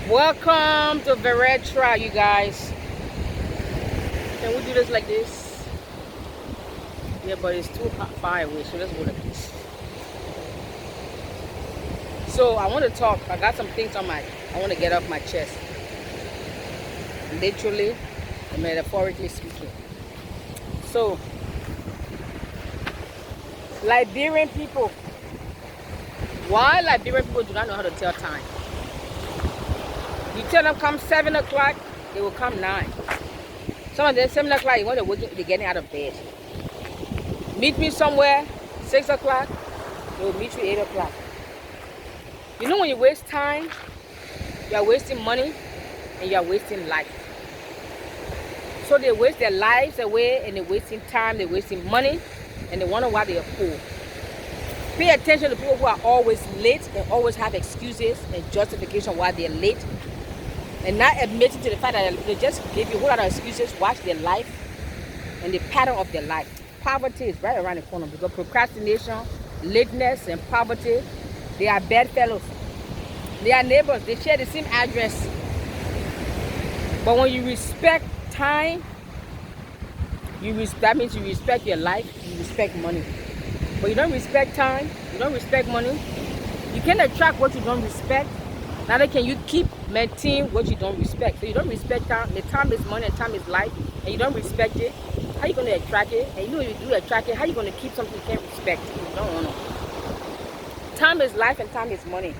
Welcome to Varetra, you guys. Can we do this like this? Yeah, but it's too far away, so let's go like this. So I want to talk. I got some things I want to get off my chest. Literally and metaphorically speaking. So, Liberian people. Why Liberian people do not know how to tell time? You tell them come 7 o'clock, they will come 9. Some of them 7 o'clock, when they're getting out of bed. Meet me somewhere, 6 o'clock, they will meet you 8 o'clock. You know when you waste time, you are wasting money and you are wasting life. So they waste their lives away and they're wasting time, they're wasting money, and they wonder why they are poor. Pay attention to people who are always late and always have excuses and justification why they're late. And not admitting to the fact that they just give you a whole lot of excuses, watch their life and the pattern of their life. Poverty is right around the corner because procrastination, lateness, and poverty, they are bad fellows. They are neighbors, they share the same address. But when you respect time, that means you respect your life, you respect money. But you don't respect time, you don't respect money, you can't attract what you don't respect. Neither can you maintain what you don't respect. So you don't respect time. The time is money and time is life, and you don't respect it. How are you going to attract it? And you know if you do attract it, how are you going to keep something you can't respect? You don't want to. Time is life and time is money.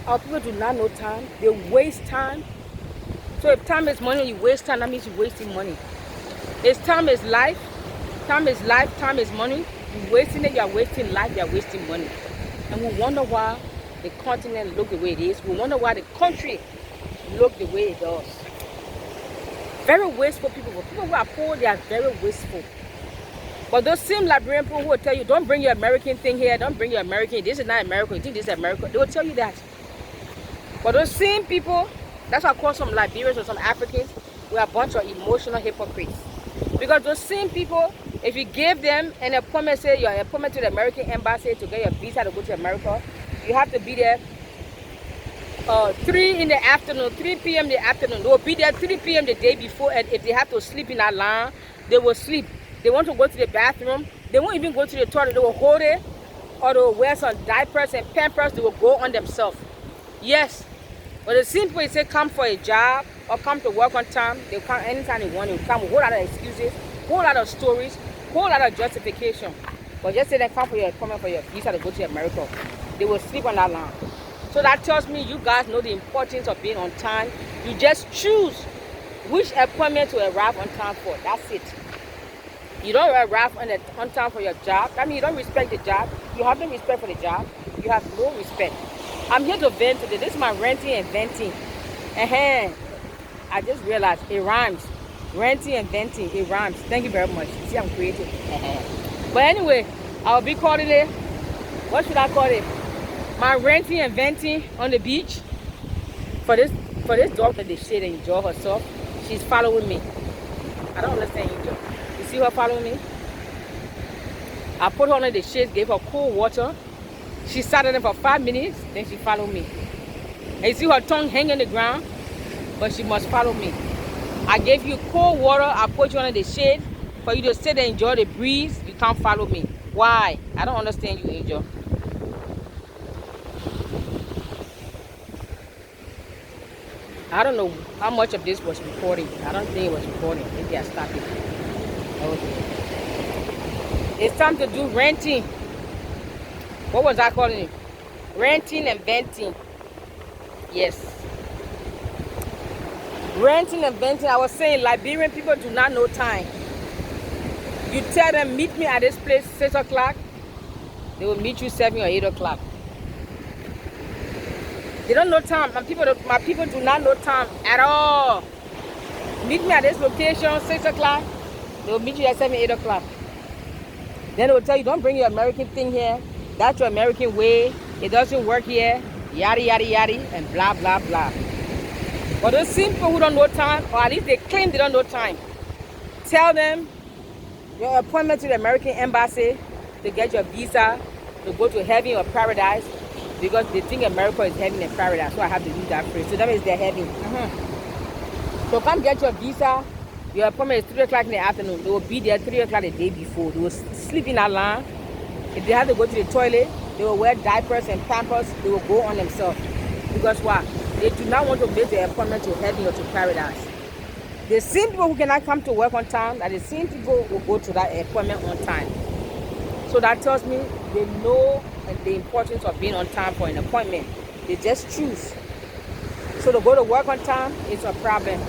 Our people do not know time. They waste time. So if time is money and you waste time, that means you're wasting money. If time is life, time is money. You're wasting it, you're wasting life, you're wasting money. And we wonder why the continent look the way it is. We wonder why the country look the way it does. Very wasteful people. For people who are poor, they are very wasteful. But those same Liberian people who will tell you, don't bring your American thing here, don't bring your American, this is not America, you think this is America, they will tell you that. But those same people, that's why I call some Liberians or some Africans, we are a bunch of emotional hypocrites. Because those same people, if you give them an appointment, say your appointment to the American embassy to get your visa to go to America, you have to be there 3 in the afternoon, 3 p.m. in the afternoon. They will be there 3 p.m. the day before, and if they have to sleep in that line, they will sleep. They want to go to the bathroom, they won't even go to the toilet. They will hold it, or they will wear some diapers and pampers. They will go on themselves. Yes, but the simple is say come for a job or come to work on time. They'll come anytime they want. They'll come with a whole lot of excuses, whole lot of stories, whole lot of justification. But just say they come for your appointment for your visa to go to America. They will sleep on that line. So that tells me you guys know the importance of being on time. You just choose which appointment to arrive on time for. That's it. You don't arrive on time for your job. That means you don't respect the job. You have no respect for the job. You have no respect. I'm here to vent today. This is my renting and venting. I just realized it rhymes. Renting and venting, it rhymes. Thank you very much. See, I'm creative. But anyway, I'll be calling it, what should I call it? My renting and venting on the beach. For this dog that they shade and enjoy herself, she's following me. I don't understand you, Joe. You see her following me? I put her under the shade, gave her cool water. She sat on it for 5 minutes, then she followed me. And you see her tongue hanging on the ground, but she must follow me. I gave you cold water, I put you under the shade for you to sit and enjoy the breeze. You can't follow me. Why? I don't understand you, Angel. I don't know how much of this was recording. I don't think it was recording. Maybe I stopped it. Okay. It's time to do renting. What was I calling it? Renting and venting. Yes. Renting and venting. I was saying Liberian people do not know time. You tell them, meet me at this place 6 o'clock. They will meet you 7 or 8 o'clock. They don't know time. My people do not know time at all. Meet me at this location 6 o'clock. They will meet you at 7, 8 o'clock. Then they will tell you, don't bring your American thing here. That's your American way. It doesn't work here. Yada, yada, yada, and blah, blah, blah. But those simple who don't know time, or at least they claim they don't know time, tell them your appointment to the American embassy to get your visa to go to heaven or paradise because they think America is heaven and paradise, so I have to use that phrase. So that means they're heaven. So come get your visa. Your appointment is 3 o'clock in the afternoon. They will be there 3 o'clock the day before. They will sleep in that line. If they have to go to the toilet, they will wear diapers and pampers. They will go on themselves. Because why? They do not want to make the appointment to heaven or to paradise. The same people who cannot come to work on time, that the same people will go to that appointment on time. So that tells me they know the importance of being on time for an appointment. They just choose. So to go to work on time is a problem.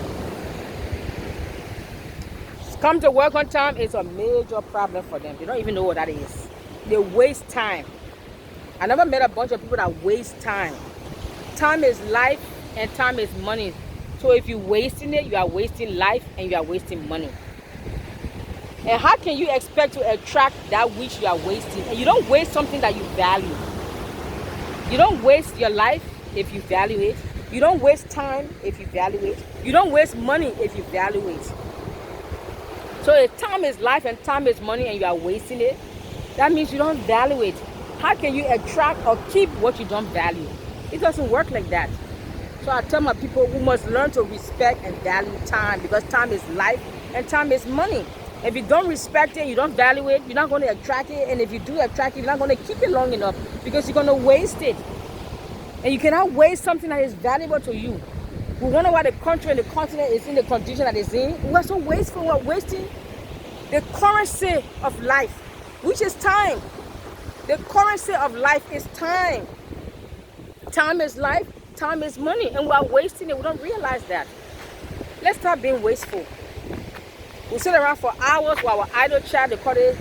Come to work on time is a major problem for them. They don't even know what that is. They waste time. I never met a bunch of people that waste time. Time is life and time is money. So if you're wasting it, you are wasting life and you are wasting money. And how can you expect to attract that which you are wasting? And you don't waste something that you value. You don't waste your life if you value it. You don't waste time if you value it. You don't waste money if you value it. So if time is life and time is money and you are wasting it, that means you don't value it. How can you attract or keep what you don't value? It doesn't work like that. So I tell my people, we must learn to respect and value time, because time is life and time is money. If you don't respect it, you don't value it, you're not going to attract it. And if you do attract it, you're not going to keep it long enough, because you're going to waste it. And you cannot waste something that is valuable to you. We wonder why the country and the continent is in the condition that it's in. We're so wasteful. We're wasting the currency of life, which is time. The currency of life is time. Time is life, time is money, and we are wasting it. We don't realize that. Let's stop being wasteful. We sit around for hours while our idle chat. They call it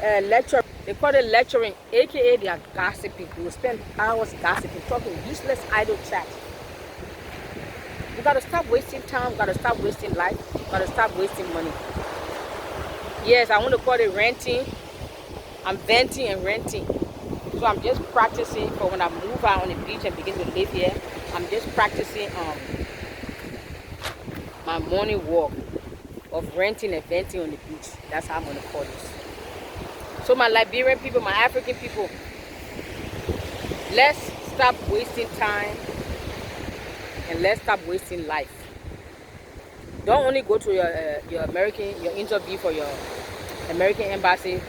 lecturing. They call it lecturing, aka they are gossiping. We will spend hours gossiping, talking useless idle chat. We gotta stop wasting time. We gotta stop wasting life. We gotta stop wasting money. Yes, I want to call it renting. I'm venting and renting. So I'm just practicing for when I move out on the beach and begin to live here. I'm just practicing my morning walk of renting and venting on the beach. That's how I'm going to call this. So my Liberian people, my African people, let's stop wasting time and let's stop wasting life. Don't only go to your interview for your American embassy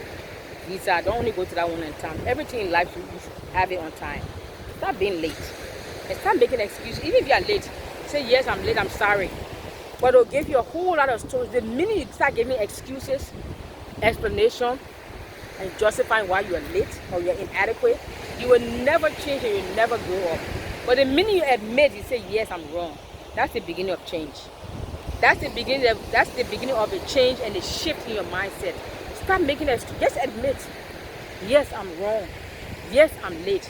visa. Don't only go to that one on time. Everything in life, you should have it on time. Stop being late. And stop making excuses. Even if you are late, say, yes, I'm late, I'm sorry. But it'll give you a whole lot of stories. The minute you start giving excuses, explanation, and justifying why you are late or you're inadequate, you will never change and you'll never grow up. But the minute you admit, you say, yes, I'm wrong, that's the beginning of change. That's the beginning of a change and a shift in your mindset. Stop making excuses. Just admit, yes, I'm wrong. Yes, I'm late.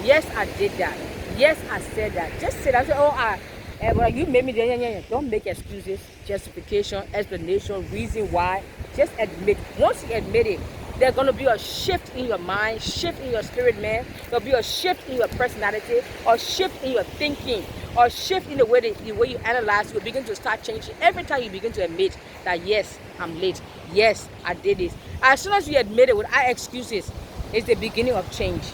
Yes, I did that. Yes, I said that. Just say that. Say, well, you made me there. Don't make excuses, justification, explanation, reason why. Just admit. Once you admit it, there's going to be a shift in your mind, shift in your spirit, man. There'll be a shift in your personality, or shift in your thinking, or shift in the way you analyze. You'll begin to start changing every time you begin to admit that, yes, I'm late. Yes, I did this. As soon as you admit it without excuses, it's the beginning of change.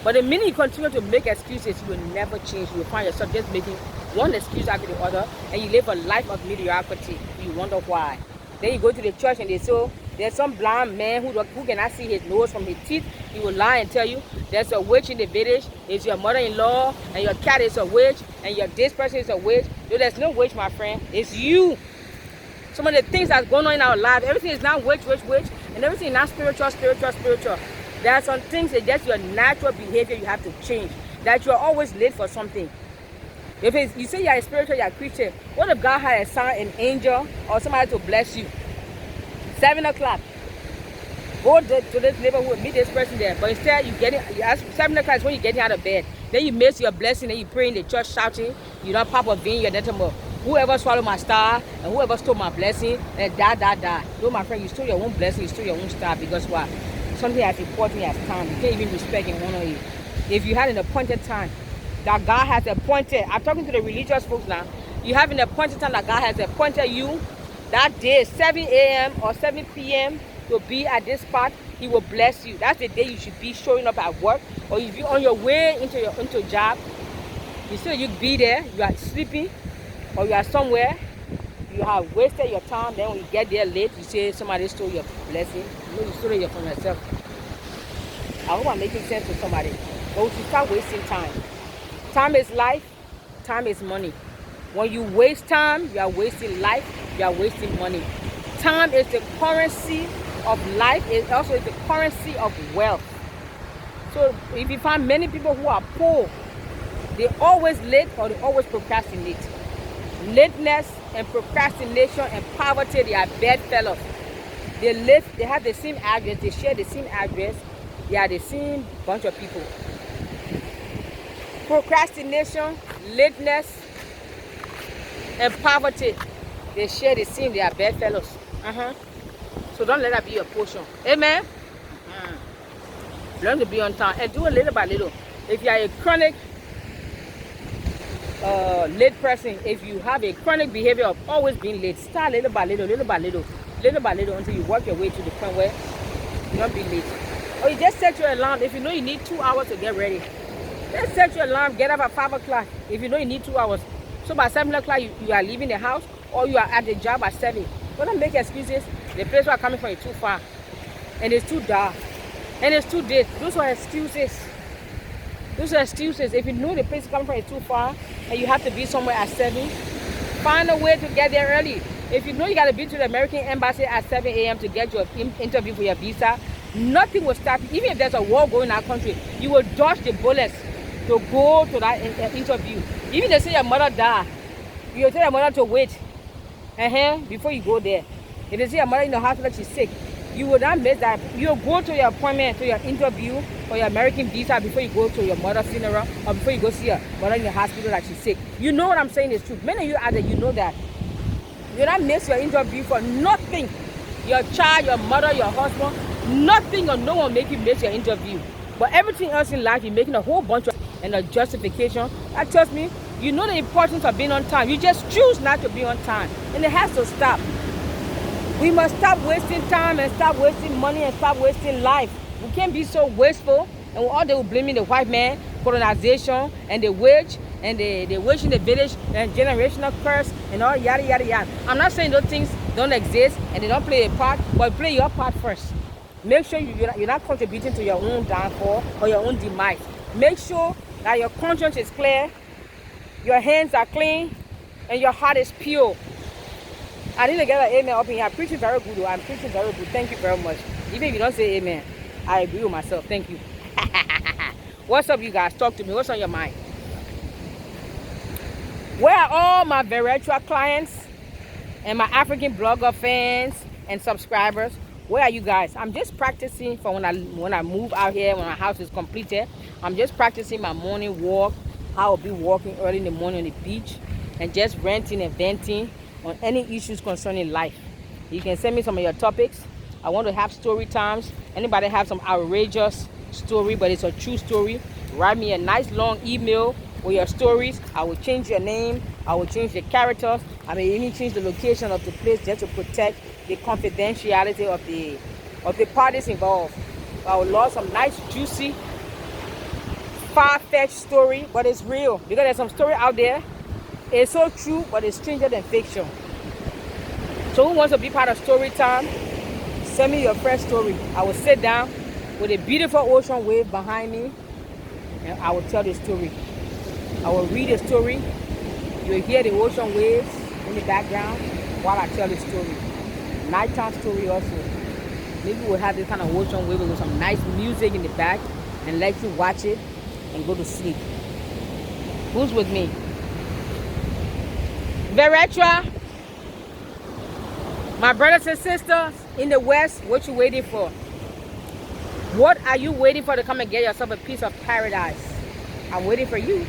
But the minute you continue to make excuses, you will never change. You will find yourself just making one excuse after the other, and you live a life of mediocrity. You wonder why. Then you go to the church and they say, there's some blind man who cannot see his nose from his teeth. He will lie and tell you there's a witch in the village. It's your mother-in-law, and your cat is a witch, and this person is a witch. No, there's no witch, my friend. It's you. Some of the things that's going on in our life, everything is not witch, and everything is not spiritual. There are some things that just your natural behavior you have to change. That you are always late for something. If you say you're a spiritual, you're a Christian, what if God had assigned an angel or somebody to bless you? 7 o'clock. Go to this neighborhood, meet this person there. But instead, you ask 7 o'clock is when you're getting out of bed. Then you miss your blessing, and you pray in the church shouting. You don't pop a vein, you're nothing more. Whoever swallowed my star and whoever stole my blessing, and die. No, my friend, you stole your own blessing, you stole your own star, because why? Something as important as time. You can't even respect and honor it. If you had an appointed time that God has appointed, I'm talking to the religious folks now. You have an appointed time that God has appointed you. That day, 7 a.m. or 7 p.m., to be at this spot, he will bless you. That's the day you should be showing up at work, or if you're on your way into job, you still you be there, you are sleeping, or you are somewhere, you have wasted your time. Then when you get there late, you say somebody stole your blessing. You know you stole it from yourself. I hope I'm making sense to somebody. But we should start wasting time. Time is life. Time is money. When you waste time, you are wasting life. You are wasting money. Time is the currency of life. It also is the currency of wealth. So if you find many people who are poor, they always late or they always procrastinate. Lateness and procrastination and poverty, they are bedfellows. They live, they have the same address, they share the same address, they are the same bunch of people. Procrastination, lateness, and poverty, they share the same, they are bedfellows. So don't let that be your portion. Amen. Learn to be on time and do it little by little. If you are a chronic late person, if you have a chronic behavior of always being late, start little by little, little by little, little by little, until you work your way to the point where you don't be late. Or you just set your alarm. If you know you need 2 hours to get ready, just set your alarm, get up at 5 o'clock. If you know you need 2 hours, so by 7 o'clock you are leaving the house, or you are at the job at 7. Don't make excuses. The place where I'm coming from is too far, and it's too dark, and it's too late. Those are excuses. Those are excuses. If you know the place coming from is too far and you have to be somewhere at 7, find a way to get there early. If you know you got to be to the American embassy at 7 a.m. to get your interview for your visa, nothing will stop you. Even if there's a war going in our country, you will dodge the bullets to go to that interview. Even if they say your mother died, you will tell your mother to wait before you go there. If they say your mother in the hospital, she's sick, you will not miss that. You'll go to your appointment, to your interview for your American visa before you go to your mother's funeral, or before you go see your mother in the hospital that she's sick. You know what I'm saying is true. Many of you out there, you know that. You'll not miss your interview for nothing. Your child, your mother, your husband, nothing or no one make you miss your interview. But everything else in life, you're making a whole bunch of and a justification. That tells me you know the importance of being on time. You just choose not to be on time. And it has to stop. We must stop wasting time and stop wasting money and stop wasting life. We can't be so wasteful. And all they will blaming the white man, colonization, and the wage, and the wage in the village, and generational curse, and all yada yada yada. I'm not saying those things don't exist and they don't play a part, but play your part first. Make sure you're not contributing to your own downfall or your own demise. Make sure that your conscience is clear, your hands are clean, and your heart is pure. I need to get an amen up in here. I'm preaching very good. I'm preaching very good. Thank you very much. Even if you don't say amen, I agree with myself. Thank you. What's up, you guys? Talk to me. What's on your mind? Where are all my Varetra clients and my African blogger fans and subscribers? Where are you guys? I'm just practicing for when I move out here, when my house is completed. I'm just practicing my morning walk, how I'll be walking early in the morning on the beach, and just ranting and venting on any issues concerning life. You can send me some of your topics. I want to have story times. Anybody have some outrageous story, but it's a true story, write me a nice long email with your stories. I will change your name. I will change the characters. I may even change the location of the place just to protect the confidentiality of the parties involved. I will love some nice, juicy, far-fetched story, but it's real, because there's some story out there. It's so true, but it's stranger than fiction. So who wants to be part of story time? Send me your fresh story. I will sit down with a beautiful ocean wave behind me, and I will tell the story. I will read the story. You will hear the ocean waves in the background while I tell the story. Nighttime story also. Maybe we'll have this kind of ocean wave with some nice music in the back and let you watch it and go to sleep. Who's with me? Varetra, my brothers and sisters in the West, what you waiting for? What are you waiting for to come and get yourself a piece of paradise? I'm waiting for you.